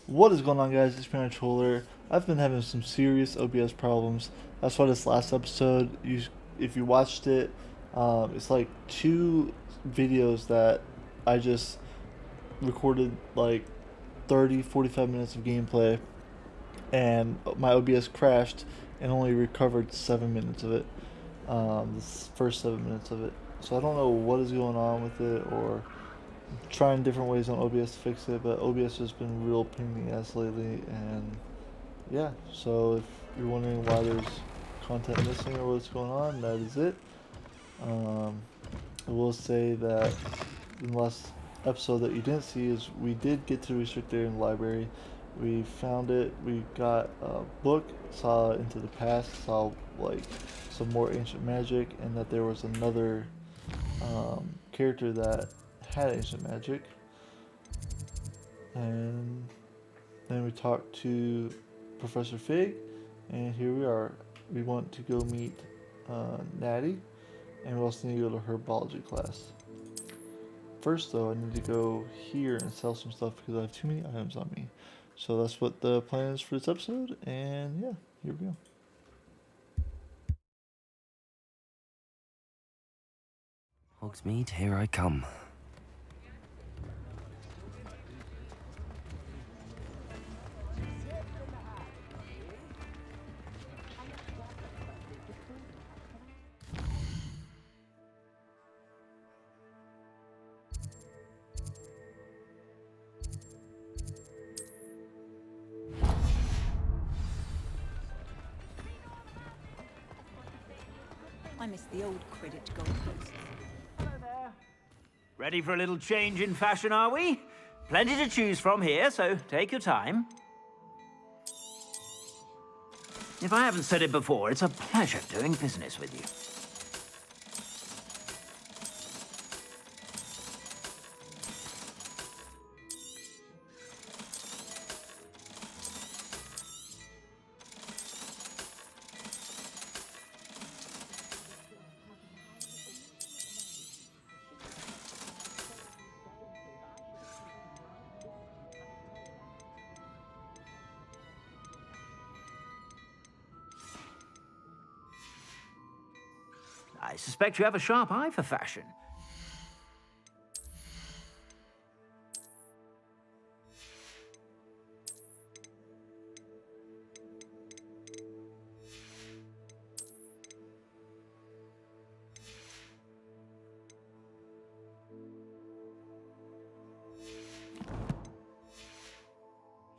What is going on, guys? It's my controller. I've been having some serious OBS problems. That's why this last episode, if you watched it, it's like two videos that I just recorded like 30, 45 minutes of gameplay, and my OBS crashed and only recovered 7 minutes of it. The first 7 minutes of it. So I don't know what is going on with it, or trying different ways on OBS to fix it, but OBS has been real pain in the ass lately, and yeah, so if you're wondering why there's content missing or what's going on, that is it. Um, I will say that in the last episode that you didn't see is we did get to the restrict area in the library. We found it, we got a book, saw into the past, saw like some more ancient magic, and that there was another character that had ancient magic. And then we talked to Professor Fig, and here we are. We want to go meet Natty, and we also need to go to her biology class. First, though, I need to go here and sell some stuff because I have too many items on me. So that's what the plan is for this episode, and yeah, here we go. Hogsmeade, here I come. I miss the old Quidditch goalposts. Hello there. Ready for a little change in fashion, are we? Plenty to choose from here, so take your time. If I haven't said it before, it's a pleasure doing business with you. I suspect you have a sharp eye for fashion.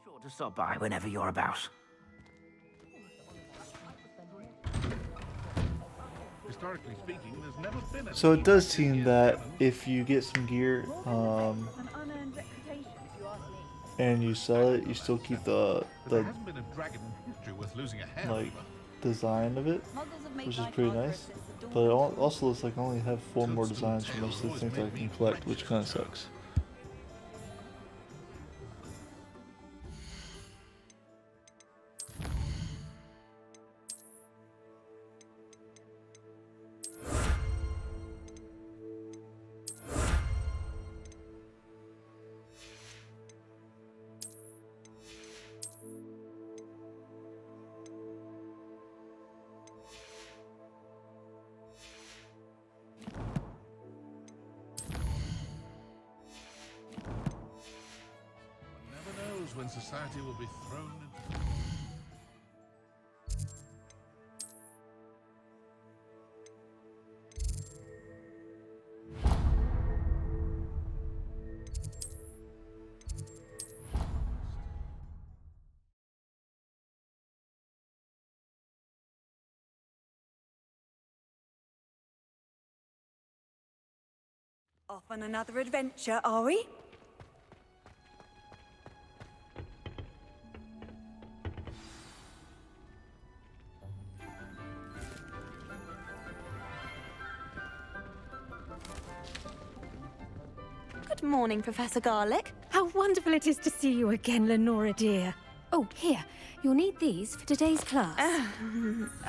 Sure to stop by whenever you're about. Historically speaking, there's never been a So it does seem that if you get some gear An unearned reputation, if you ask me. and you sell it, you still keep the there hasn't been a dragon in history worth losing a hair like over. design of it, Muggles have made which is life pretty hard for nice. us since the dawn But it of also looks like I only have 4 more designs for most of the things I can collect, which kind of sucks. One never knows when society will be thrown into... Off on another adventure, are we? Good morning, Professor Garlick. How wonderful it is to see you again, Lenora dear. Oh, here. You'll need these for today's class.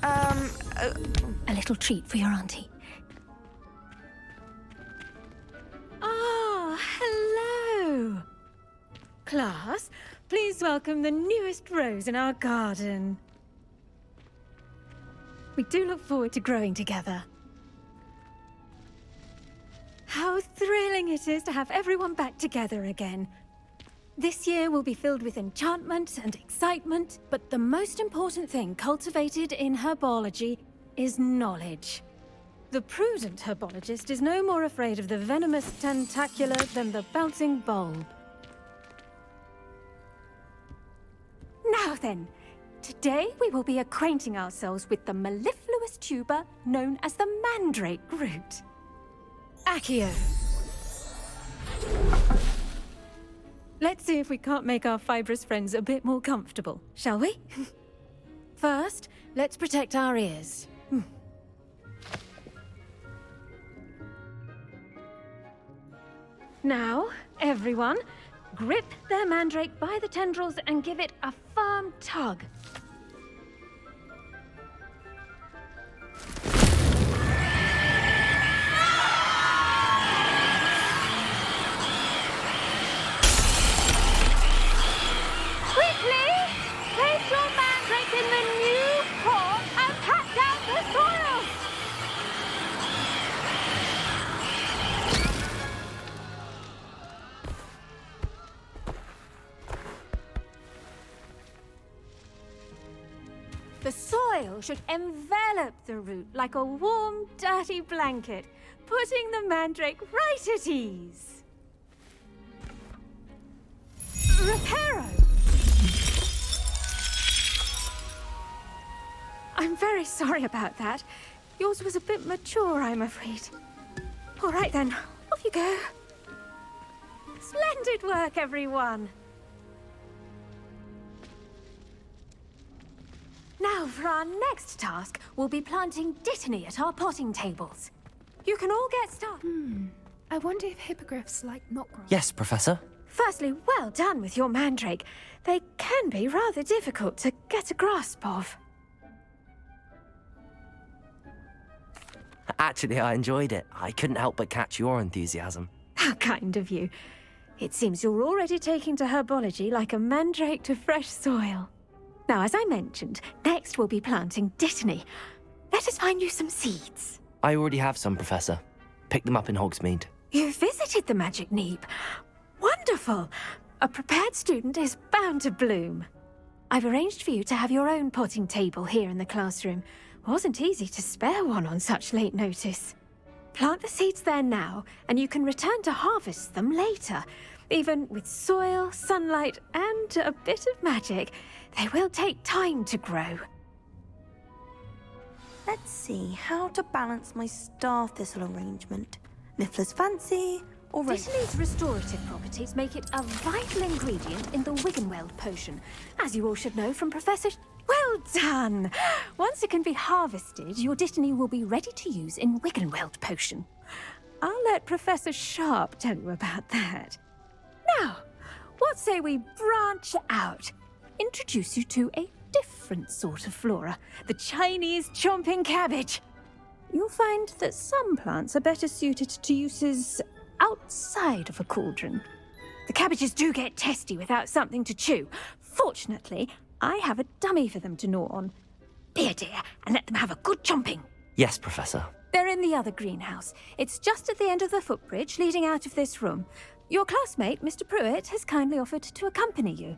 A little treat for your auntie. Ah, hello. Class, please welcome the newest rose in our garden. We do look forward to growing together. How thrilling it is to have everyone back together again. This year will be filled with enchantment and excitement, but the most important thing cultivated in herbology is knowledge. The prudent herbologist is no more afraid of the venomous tentacular than the bouncing bulb. Now then, today we will be acquainting ourselves with the mellifluous tuber known as the mandrake root. Accio. Let's see if we can't make our fibrous friends a bit more comfortable, shall we? First, let's protect our ears. Now, everyone, grip their mandrake by the tendrils and give it a firm tug. Quickly! Place your mandrake in the new pot and pat down the soil! The soil should envelop the root like a warm, dirty blanket, putting the mandrake right at ease. Reparo! I'm very sorry about that. Yours was a bit mature, I'm afraid. All right then, off you go. Splendid work, everyone. Now, for our next task, we'll be planting dittany at our potting tables. You can all get started. I wonder if hippogriffs like knotgrass. Yes, Professor. Firstly, well done with your mandrake. They can be rather difficult to get a grasp of. Actually, I enjoyed it. I couldn't help but catch your enthusiasm. How kind of you. It seems you're already taking to herbology like a mandrake to fresh soil. Now, as I mentioned, next we'll be planting dittany. Let us find you some seeds. I already have some, Professor. Picked them up in Hogsmeade. You visited the Magic Neep. Wonderful. A prepared student is bound to bloom. I've arranged for you to have your own potting table here in the classroom. Wasn't easy to spare one on such late notice. Plant the seeds there now, and you can return to harvest them later. Even with soil, sunlight, and a bit of magic, they will take time to grow. Let's see how to balance my star thistle arrangement. Niffler's fancy, or Dittany's restorative properties make it a vital ingredient in the Wiggenweld potion, as you all should know from Professor... Well done! Once it can be harvested, your dittany will be ready to use in Wiggenweld potion. I'll let Professor Sharp tell you about that. Now, what say we branch out? Introduce you to a different sort of flora, the Chinese chomping cabbage. You'll find that some plants are better suited to uses outside of a cauldron. The cabbages do get testy without something to chew. Fortunately, I have a dummy for them to gnaw on. Be a dear and let them have a good chomping. Yes, Professor. They're in the other greenhouse. It's just at the end of the footbridge leading out of this room. Your classmate, Mr. Pruitt, has kindly offered to accompany you.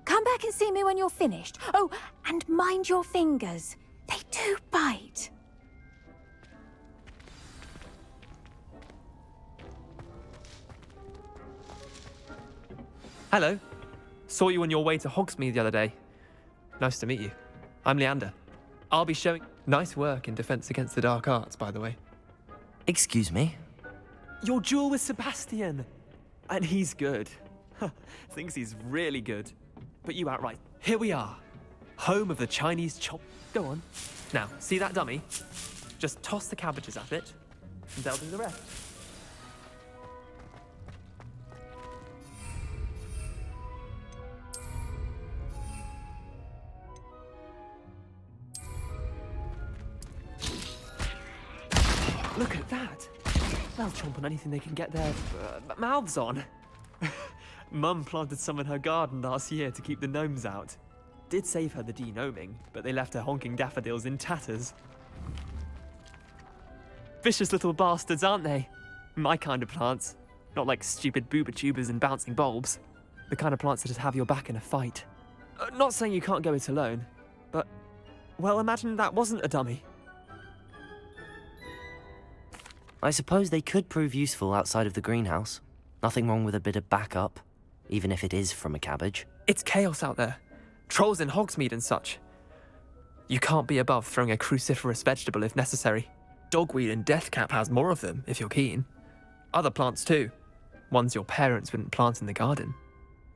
Come back and see me when you're finished. Oh, and mind your fingers. They do bite. Hello. Saw you on your way to Hogsmeade the other day. Nice to meet you. I'm Leander. I'll be showing... Nice work in Defense Against the Dark Arts, by the way. Excuse me? Your duel with Sebastian! And he's good. Thinks he's really good. But you outright. Here we are. Home of the Chinese chop... Go on. Now, see that dummy? Just toss the cabbages at it, and they'll do the rest. Look at that! They'll chomp on anything they can get their mouths on. Mum planted some in her garden last year to keep the gnomes out. Did save her the denoming, but they left her honking daffodils in tatters. Vicious little bastards, aren't they? My kind of plants. Not like stupid booba tubers and bouncing bulbs. The kind of plants that just have your back in a fight. Not saying you can't go it alone, but, well, imagine that wasn't a dummy. I suppose they could prove useful outside of the greenhouse. Nothing wrong with a bit of backup, even if it is from a cabbage. It's chaos out there. Trolls in Hogsmeade and such. You can't be above throwing a cruciferous vegetable if necessary. Dogweed and deathcap has more of them, if you're keen. Other plants too. Ones your parents wouldn't plant in the garden.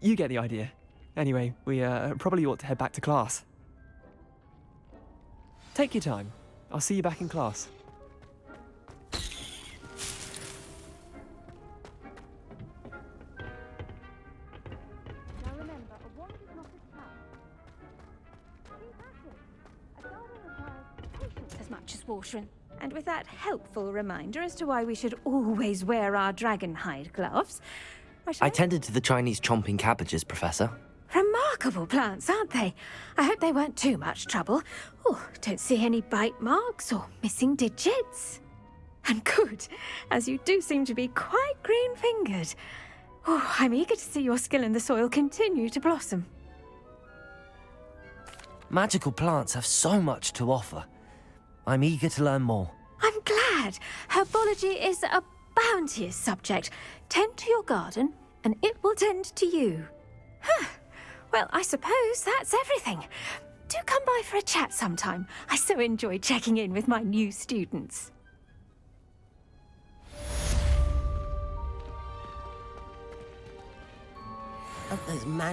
You get the idea. Anyway, we probably ought to head back to class. Take your time. I'll see you back in class. Now remember, a wand is not a trap. Be patient. A garden requires patience as much as watering. And with that helpful reminder as to why we should always wear our dragon hide gloves, I tended to the Chinese chomping cabbages, Professor. Remarkable plants, aren't they? I hope they weren't too much trouble. Oh, don't see any bite marks or missing digits. And good, as you do seem to be quite green-fingered. Oh, I'm eager to see your skill in the soil continue to blossom. Magical plants have so much to offer. I'm eager to learn more. I'm glad. Herbology is a bounteous subject. Tend to your garden, and it will tend to you. Huh. Well, I suppose that's everything. Do come by for a chat sometime. I so enjoy checking in with my new students. Those man